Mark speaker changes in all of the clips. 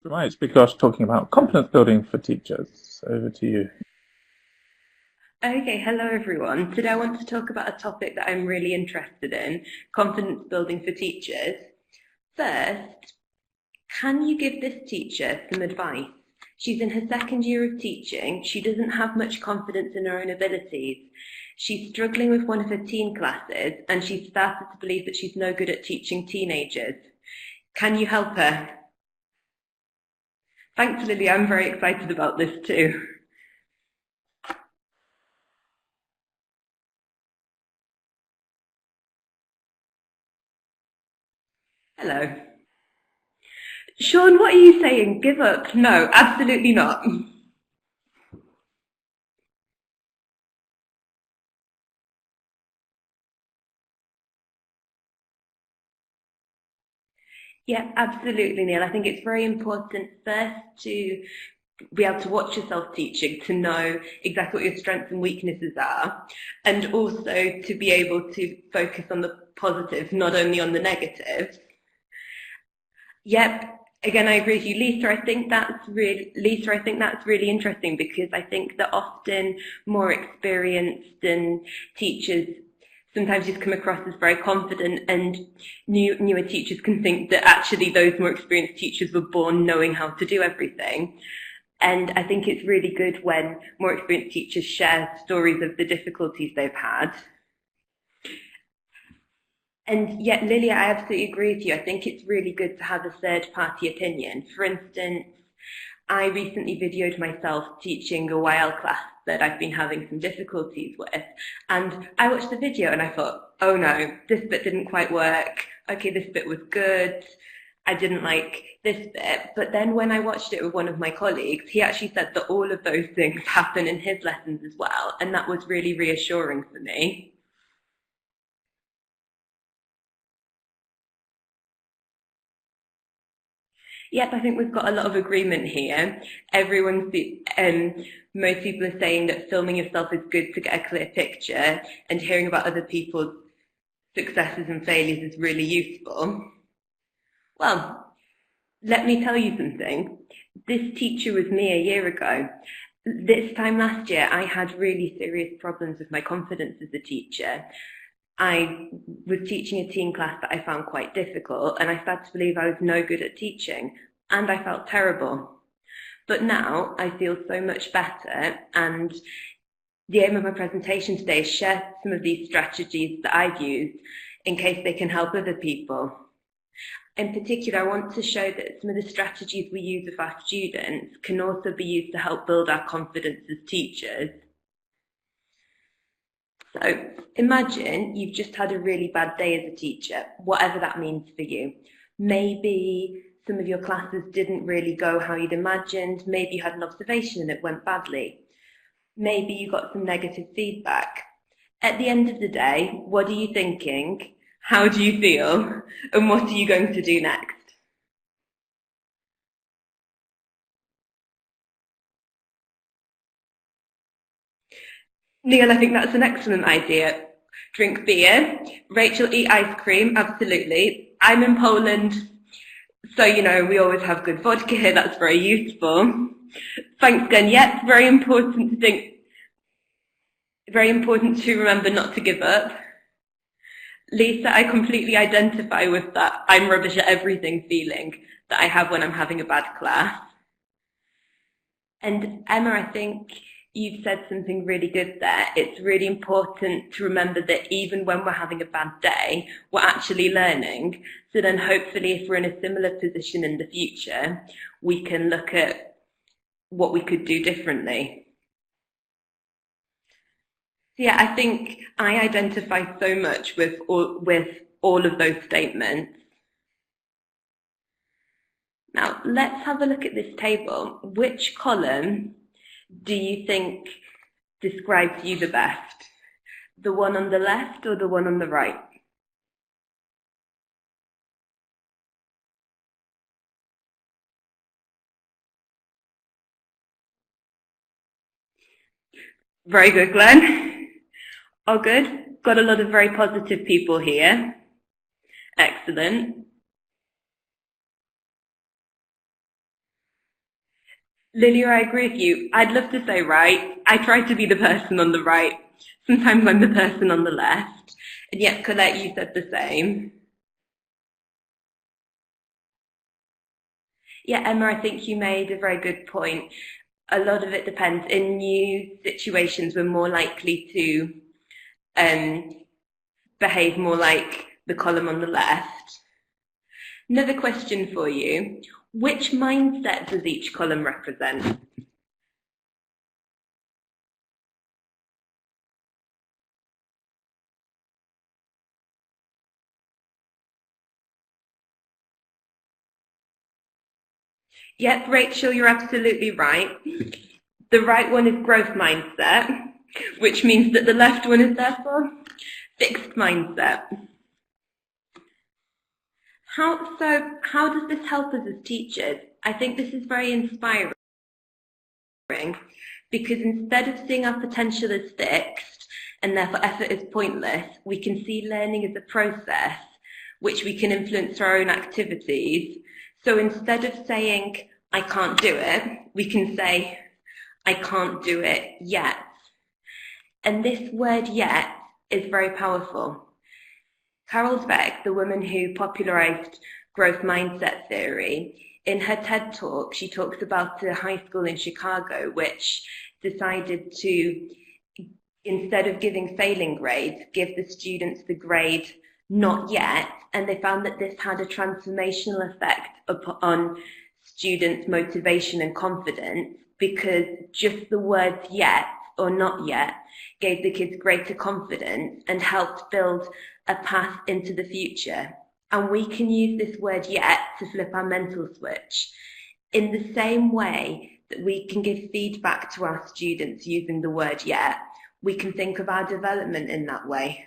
Speaker 1: Right, it's Bydgoszcz talking about confidence building for teachers. Over to you.
Speaker 2: Okay, hello everyone. Today I want to talk about a topic that I'm really interested in, confidence building for teachers. First, can you give this teacher some advice? She's in her second year of teaching. She doesn't have much confidence in her own abilities. She's struggling with one of her teen classes and she's started to believe that she's no good at teaching teenagers. Can you help her? Thanks, Lily. I'm very excited about this too. Hello. Sean, what are you saying? Give up? No, absolutely not. Yeah, absolutely, Neil. I think it's very important first to be able to watch yourself teaching, to know exactly what your strengths and weaknesses are, and also to be able to focus on the positives, not only on the negatives. Yep. Again, I agree with you, Lisa. I think that's really interesting because I think that often more experienced and teachers sometimes just come across as very confident, and newer teachers can think that actually those more experienced teachers were born knowing how to do everything. And I think it's really good when more experienced teachers share stories of the difficulties they've had. And yet, Lily, I absolutely agree with you. I think it's really good to have a third party opinion. For instance, I recently videoed myself teaching a YL class that I've been having some difficulties with. And I watched the video and I thought, oh no, this bit didn't quite work. Okay, this bit was good. I didn't like this bit. But then when I watched it with one of my colleagues, he actually said that all of those things happen in his lessons as well. And that was really reassuring for me. Yep, I think we've got a lot of agreement here. Most people are saying that filming yourself is good to get a clear picture, and hearing about other people's successes and failures is really useful. Well, let me tell you something. This teacher was me a year ago. This time last year, I had really serious problems with my confidence as a teacher. I was teaching a teen class that I found quite difficult, and I started to believe I was no good at teaching, and I felt terrible. But now I feel so much better, and the aim of my presentation today is share some of these strategies that I've used in case they can help other people. In particular, I want to show that some of the strategies we use with our students can also be used to help build our confidence as teachers. So imagine you've just had a really bad day as a teacher, whatever that means for you. Maybe some of your classes didn't really go how you'd imagined. Maybe you had an observation and it went badly. Maybe you got some negative feedback. At the end of the day, what are you thinking? How do you feel? And what are you going to do next? Neil, I think that's an excellent idea. Drink beer. Rachel, eat ice cream. Absolutely. I'm in Poland, so we always have good vodka here. That's very useful. Thanks, Glenn. Yep, very important to remember not to give up. Lisa, I completely identify with that I'm rubbish at everything feeling that I have when I'm having a bad class. And Emma, I think you've said something really good there. It's really important to remember that even when we're having a bad day, we're actually learning. So then hopefully if we're in a similar position in the future, we can look at what we could do differently. So yeah, I think I identify so much with all of those statements. Now, let's have a look at this table. Which column do you think describes you the best? The one on the left or the one on the right? Very good, Glenn. Oh, good. Got a lot of very positive people here. Excellent. Lilia, I agree with you. I'd love to say right. I try to be the person on the right. Sometimes I'm the person on the left. And yet, Colette, you said the same. Yeah, Emma, I think you made a very good point. A lot of it depends. In new situations, we're more likely to um, behave more like the column on the left. Another question for you. Which mindset does each column represent? Yep, Rachel, you're absolutely right. The right one is growth mindset, which means that the left one is therefore fixed mindset. How does this help us as teachers? I think this is very inspiring because instead of seeing our potential as fixed and therefore effort is pointless, we can see learning as a process which we can influence through our own activities. So instead of saying, I can't do it, we can say, I can't do it yet. And this word yet is very powerful. Carol Dweck, the woman who popularized growth mindset theory, in her TED talk, she talks about a high school in Chicago which decided to, instead of giving failing grades, give the students the grade not yet, and they found that this had a transformational effect on students' motivation and confidence because just the words yet or not yet gave the kids greater confidence and helped build a path into the future. And we can use this word yet to flip our mental switch in the same way that we can give feedback to our students using the word yet. We can think of our development in that way.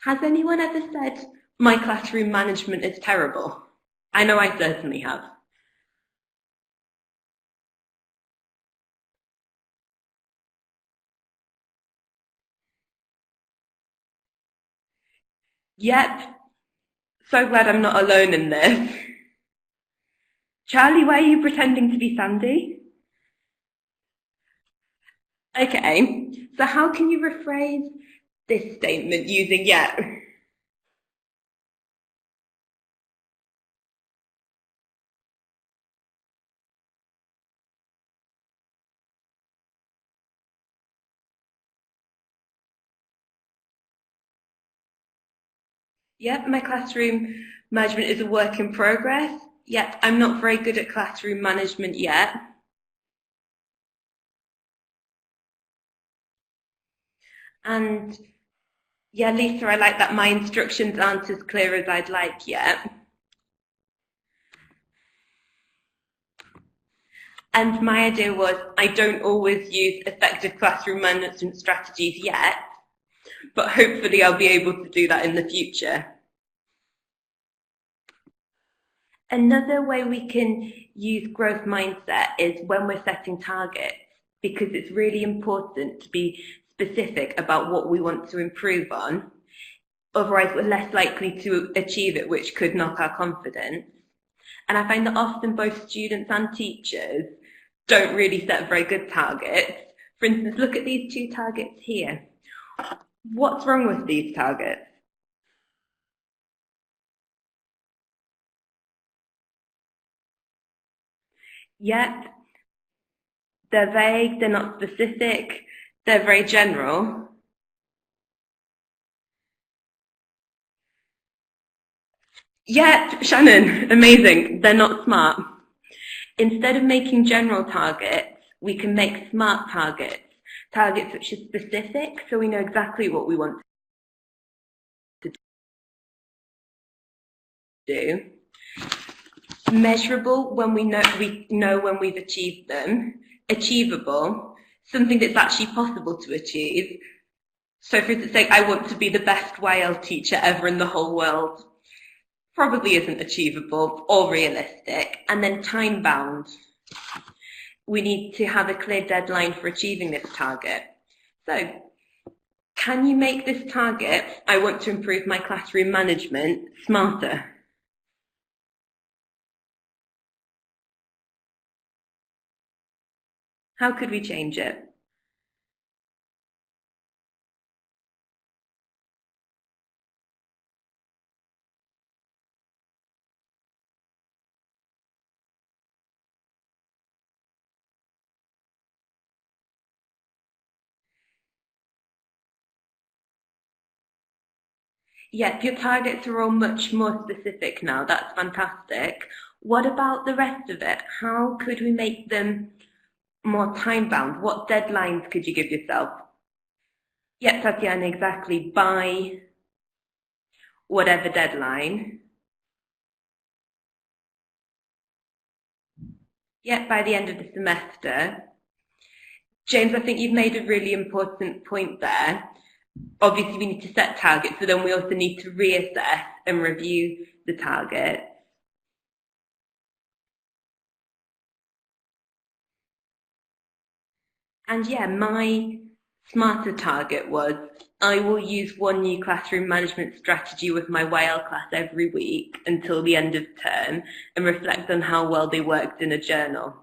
Speaker 2: Has anyone ever said, my classroom management is terrible? I know I certainly have. Yep, so glad I'm not alone in this. Charlie, why are you pretending to be Sandy? Okay, so how can you rephrase this statement using yet? Yep, my classroom management is a work in progress. Yep, I'm not very good at classroom management yet. And yeah, Lisa, I like that my instructions aren't as clear as I'd like yet. And my idea was I don't always use effective classroom management strategies yet, but hopefully I'll be able to do that in the future. Another way we can use growth mindset is when we're setting targets, because it's really important to be specific about what we want to improve on. Otherwise, we're less likely to achieve it, which could knock our confidence. And I find that often both students and teachers don't really set very good targets. For instance, look at these two targets here. What's wrong with these targets? Yet, they're vague, they're not specific, they're very general. Yet, Shannon, amazing, they're not smart. Instead of making general targets, we can make smart targets. Targets which are specific, so we know exactly what we want to do. Measurable, when we know when we've achieved them. Achievable, something that's actually possible to achieve. So for instance, I want to be the best YL teacher ever in the whole world. Probably isn't achievable or realistic. And then time bound. We need to have a clear deadline for achieving this target. So, can you make this target, I want to improve my classroom management, smarter? How could we change it? Yep, your targets are all much more specific now. That's fantastic. What about the rest of it? How could we make them more time-bound? What deadlines could you give yourself? Yep, Tatiana, exactly. By whatever deadline. Yep, by the end of the semester. James, I think you've made a really important point there. Obviously, we need to set targets, but then we also need to reassess and review the target. And yeah, my smarter target was I will use one new classroom management strategy with my YL class every week until the end of term and reflect on how well they worked in a journal.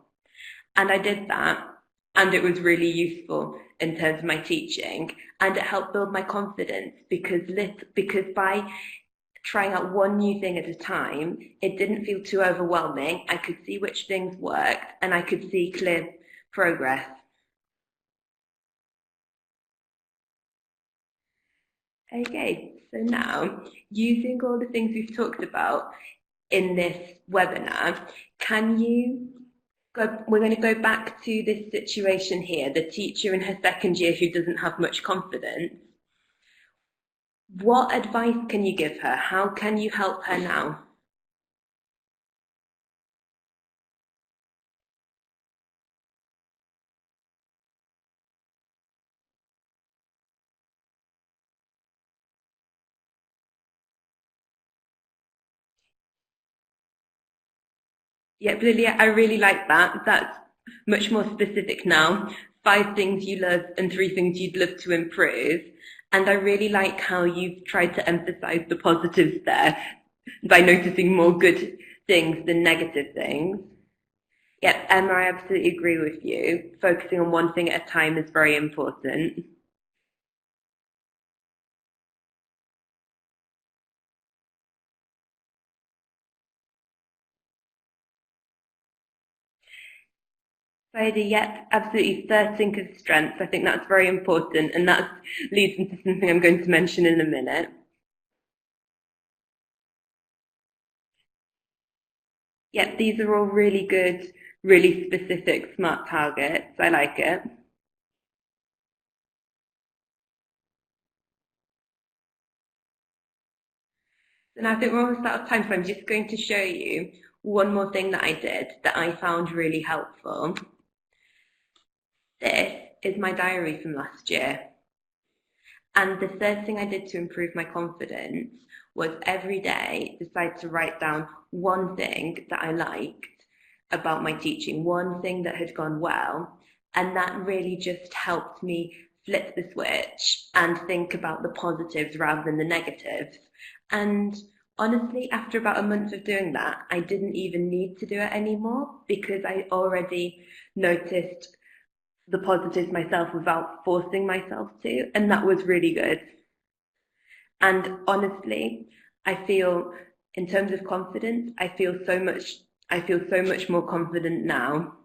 Speaker 2: And I did that, and it was really useful in terms of my teaching, and it helped build my confidence because by trying out one new thing at a time, it didn't feel too overwhelming. I could see which things worked, and I could see clear progress. Okay, so now, using all the things we've talked about in this webinar, we're going to go back to this situation here, the teacher in her second year who doesn't have much confidence. What advice can you give her? How can you help her now? Yeah, Lilia, I really like that. That's much more specific now. 5 things you love and 3 things you'd love to improve. And I really like how you've tried to emphasize the positives there by noticing more good things than negative things. Yep, Emma, I absolutely agree with you. Focusing on one thing at a time is very important. Friday, yep, absolutely. First, think of strengths. I think that's very important, and that leads into something I'm going to mention in a minute. Yep, these are all really good, really specific, smart targets. I like it. So now I think we're almost out of time, so I'm just going to show you one more thing that I did that I found really helpful. This is my diary from last year. And the third thing I did to improve my confidence was every day decide to write down one thing that I liked about my teaching, one thing that had gone well. And that really just helped me flip the switch and think about the positives rather than the negatives. And honestly, after about a month of doing that, I didn't even need to do it anymore because I already noticed the positives myself without forcing myself to, and that was really good. And honestly, I feel in terms of confidence, I feel so much more confident now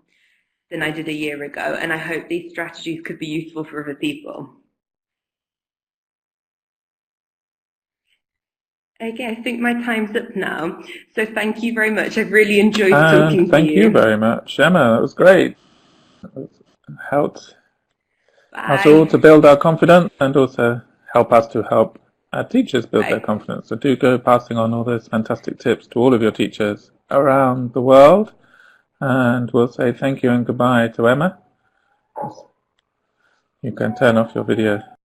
Speaker 2: than I did a year ago, and I hope these strategies could be useful for other people. Okay, I think my time's up now. So thank you very much. I've really enjoyed talking to you.
Speaker 1: Thank you very much, Emma. That was great. It helped us all to build our confidence and also help us to help our teachers build their confidence. So do go passing on all those fantastic tips to all of your teachers around the world. And we'll say thank you and goodbye to Emma. You can turn off your video.